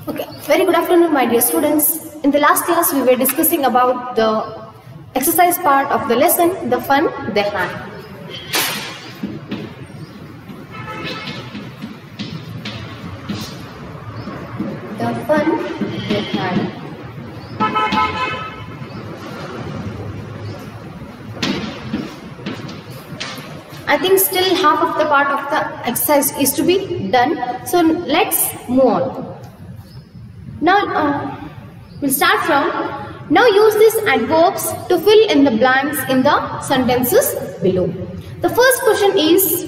Okay, very good afternoon, my dear students. In the last class, we were discussing about the exercise part of the lesson, the fun they had. The fun they had. I think still half of the part of the exercise is to be done. So let's move on. Now we'll start from, now use these adverbs to fill in the blanks in the sentences below. The first question is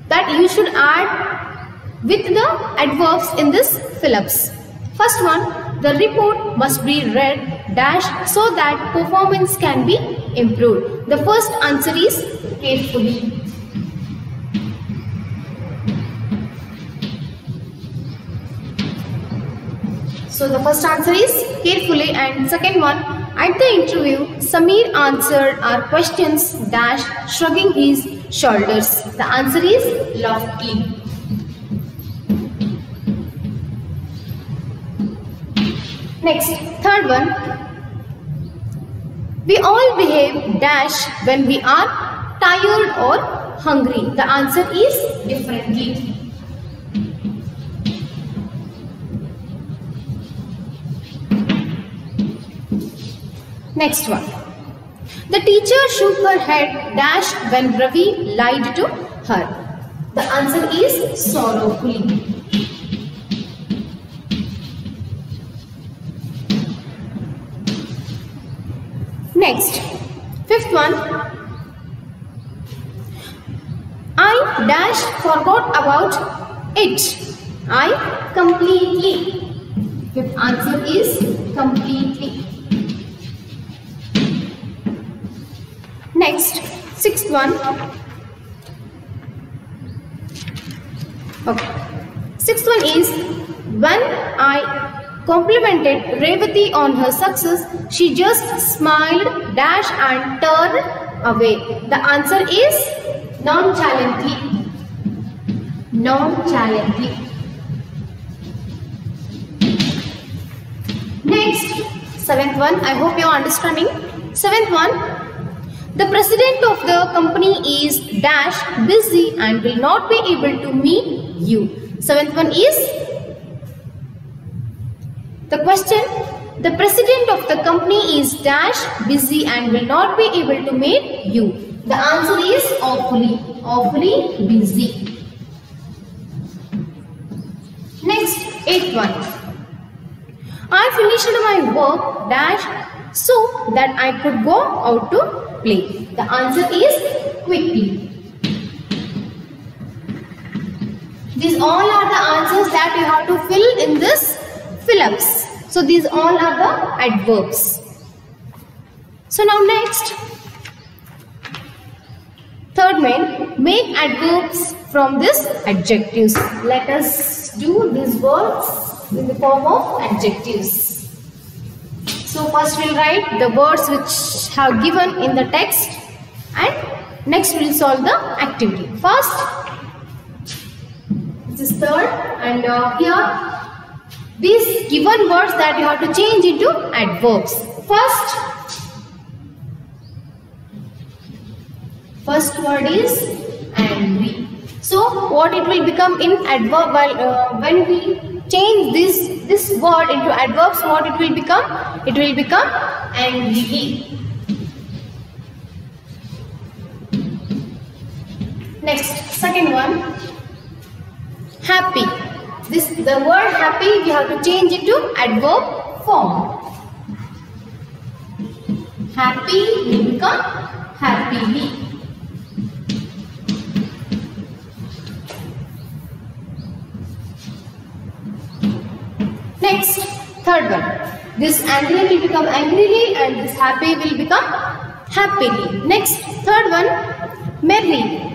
that you should add with the adverbs in this fill-ups. First one, the report must be read dash so that performance can be improved. The first answer is carefully. So the first answer is carefully, and second one, at the interview, Samir answered our questions dash shrugging his shoulders. The answer is loftily. Next, third one, we all behave dash when we are tired or hungry. The answer is differently. Next one, the teacher shook her head dash when Ravi lied to her. The answer is sorrowfully. Next, fifth one, I dash forgot about it. I completely. Fifth answer is completely. Next, sixth one. Okay. Sixth one is, when I complimented Revati on her success, she just smiled dash and turned away. The answer is nonchalantly. Nonchalantly. Next, seventh one. I hope you are understanding. Seventh one. The president of the company is dash busy and will not be able to meet you. Seventh one is the question. The president of the company is dash busy and will not be able to meet you. The answer is awfully busy. Next, eighth one. I finished my work dash so that I could go out to play. The answer is quickly. These all are the answers that you have to fill in this fill-ups. So these all are the adverbs. So now next, third main, make adverbs from this adjectives. Let us do these words in the form of adjectives. So first we'll write the words which have given in the text, and next we'll solve the activity. First, this is third, and here these given words that you have to change into adverbs. First word is angry. So what it will become in adverb, when we change this word into adverbs, what it will become? It will become angry. Next, second one, happy. The word happy we have to change into adverb form. Happy will become happily. Next, third one. This angry will become angrily and this happy will become happily. Next, third one, merry.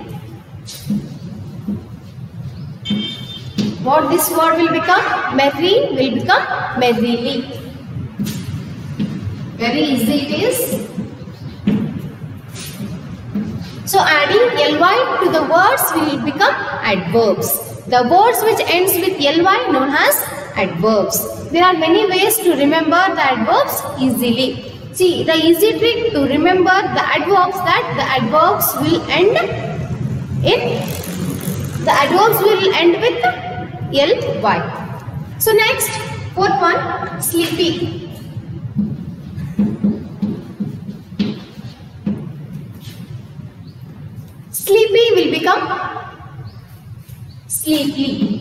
What this word will become? Merry will become merrily. Very easy it is. So adding ly to the words will become adverbs. The words which ends with ly known as adverbs. There are many ways to remember the adverbs easily. See, the easy trick to remember the adverbs, that the adverbs will end with ly. So next, fourth one, sleepy. Sleepy will become sleepy.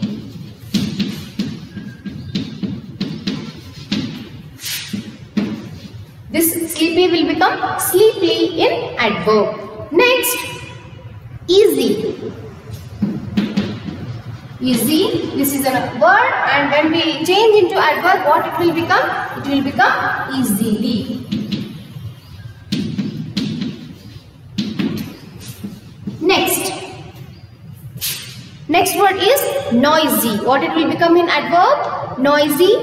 This sleepy will become sleepy in adverb. Next, easy. Easy, this is a word, and when we change into adverb, what it will become? It will become easily. Next word is noisy. What it will become in adverb? Noisy.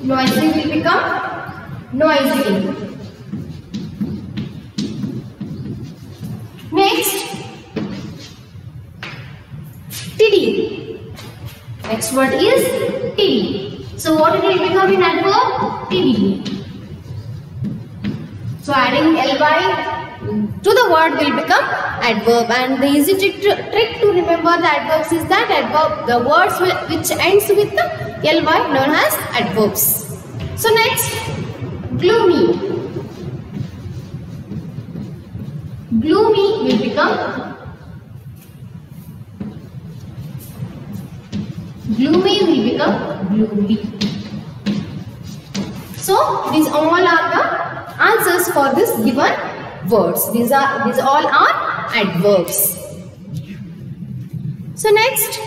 Noisy will become noisily. Next, tiddy. Next word is tiddy. So what it will become in adverb? Tiddy. So adding ly to the word will become adverb, and the easy trick to remember the adverbs is that the words which ends with the ly known as adverbs. So next, gloomy. Gloomy will become gloomy. So these all are the answers for this given words. These all are adverbs. So next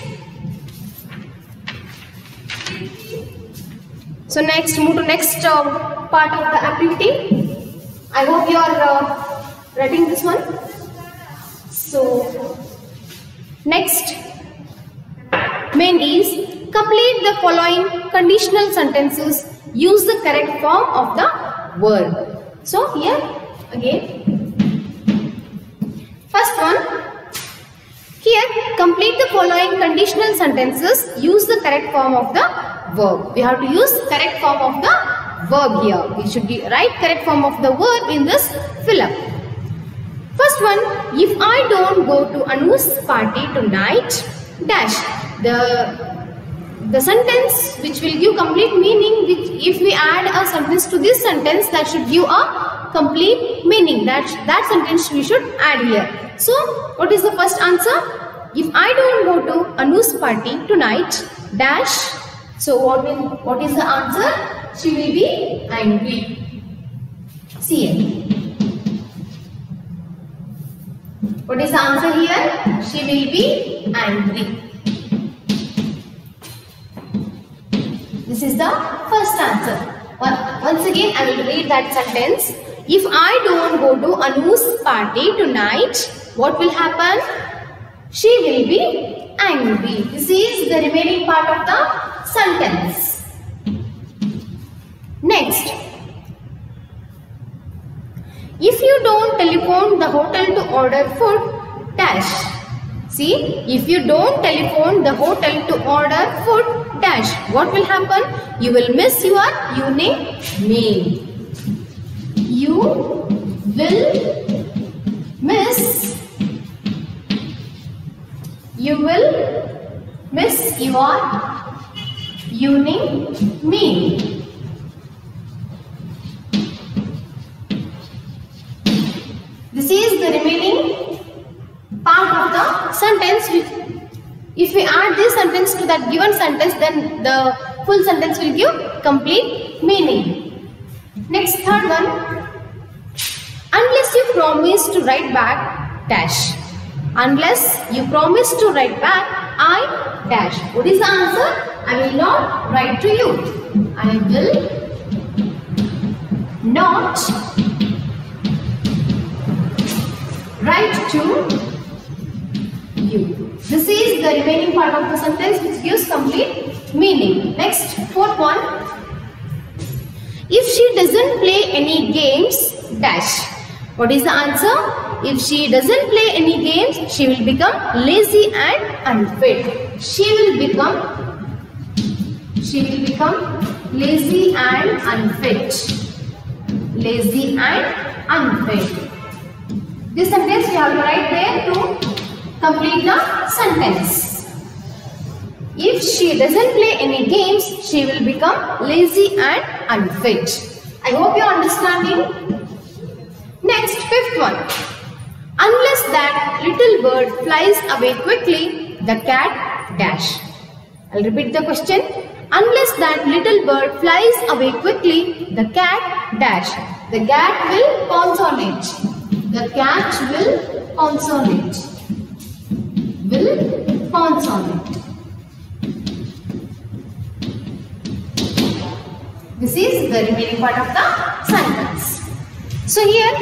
move to next part of the activity. I hope you are writing this one. So next main is complete the following conditional sentences. Use the correct form of the verb. So here again, first one, here complete the following conditional sentences. Use the correct form of the verb. We have to use correct form of the verb here. We should write correct form of the verb in this fill up. First one, if I don't go to Anu's party tonight, dash. The sentence which will give complete meaning, which if we add a sentence to this sentence, that should give a complete meaning. That sentence we should add here. So what is the first answer? If I don't go to Anu's party tonight, dash. So what is the answer? She will be angry. See it. What is the answer here? She will be angry. This is the first answer. Once again, I will read that sentence. If I don't go to Anu's party tonight, what will happen? She will be angry. This is the remaining part of the sentence. Next, if you don't telephone the hotel to order food, dash. See, if you don't telephone the hotel to order food, dash. What will happen? You will miss your evening meal. You will miss your evening meal. This is the remaining part of the sentence. If we add this sentence to that given sentence, then the full sentence will give complete meaning. Next, third one. Unless you promise to write back, dash. Unless you promise to write back, I dash. What is the answer? I will not write to you. I will not write to you. This is the remaining part of the sentence which gives complete meaning. Next, fourth one. If she doesn't play any games, dash. What is the answer? if she doesn't play any games, she will become lazy and unfit. She will become lazy and unfit. Lazy and unfit. This sentence we have to write there to complete the sentence. If she doesn't play any games, she will become lazy and unfit. I hope you are understanding. Next, fifth one. Unless that little bird flies away quickly, the cat dash. I'll repeat the question. Unless that little bird flies away quickly, the cat dash. The cat will pounce on it. The cat will pounce on it. Will pounce on it. This is the remaining part of the sentence. So here,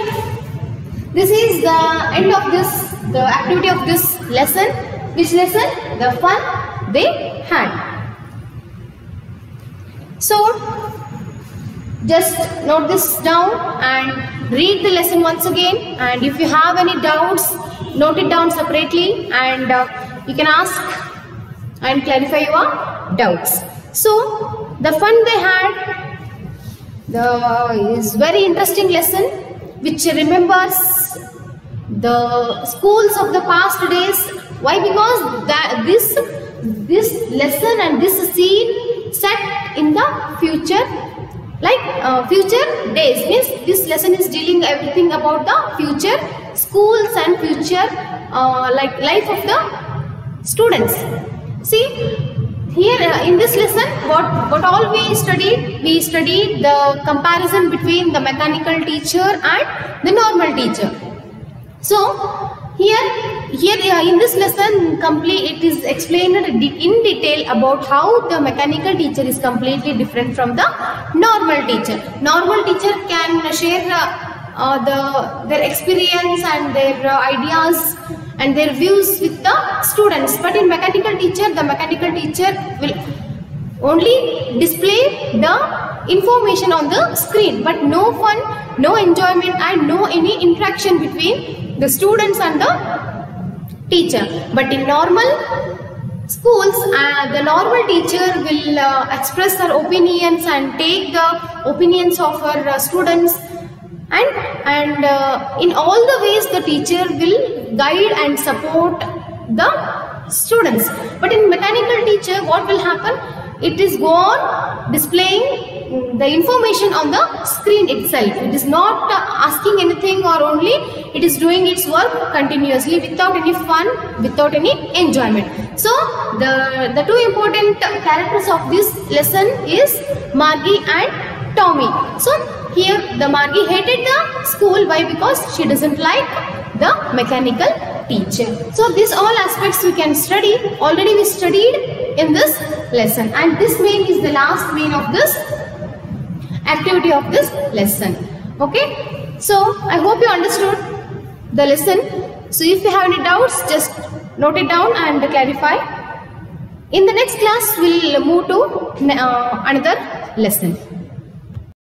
this is the end of the activity of this lesson. Which lesson? The fun they had. So, just note this down and read the lesson once again. And if you have any doubts, note it down separately, and you can ask and clarify your doubts. So, the fun they had is very interesting lesson which remembers the schools of the past days. Why? Because this lesson and this scene set in the future, like future days, means this lesson is dealing everything about the future schools and future like life of the students. See, here in this lesson, what all we studied the comparison between the mechanical teacher and the normal teacher. So here in this lesson it is explained in detail about how the mechanical teacher is completely different from the normal teacher. Normal teacher can share their experience and their ideas and their views with the students, but in mechanical teacher, the mechanical teacher will only display the information on the screen, but no fun, no enjoyment, and no any interaction between the students and the teacher. But in normal schools, the normal teacher will express her opinions and take the opinions of her students, and in all the ways the teacher will guide and support the students. But in mechanical teacher, what will happen? It is go on displaying the information on the screen itself. It is not asking anything, or only it is doing its work continuously without any fun, without any enjoyment. So the two important characters of this lesson is Margie and Tommy. So here the Margie hated the school. Why? Because she doesn't like the mechanical teacher. So these all aspects we can study. Already we studied in this lesson, and this main is the last main of this activity of this lesson. Okay, so I hope you understood the lesson. So if you have any doubts, just note it down and clarify. In the next class, we will move to another lesson.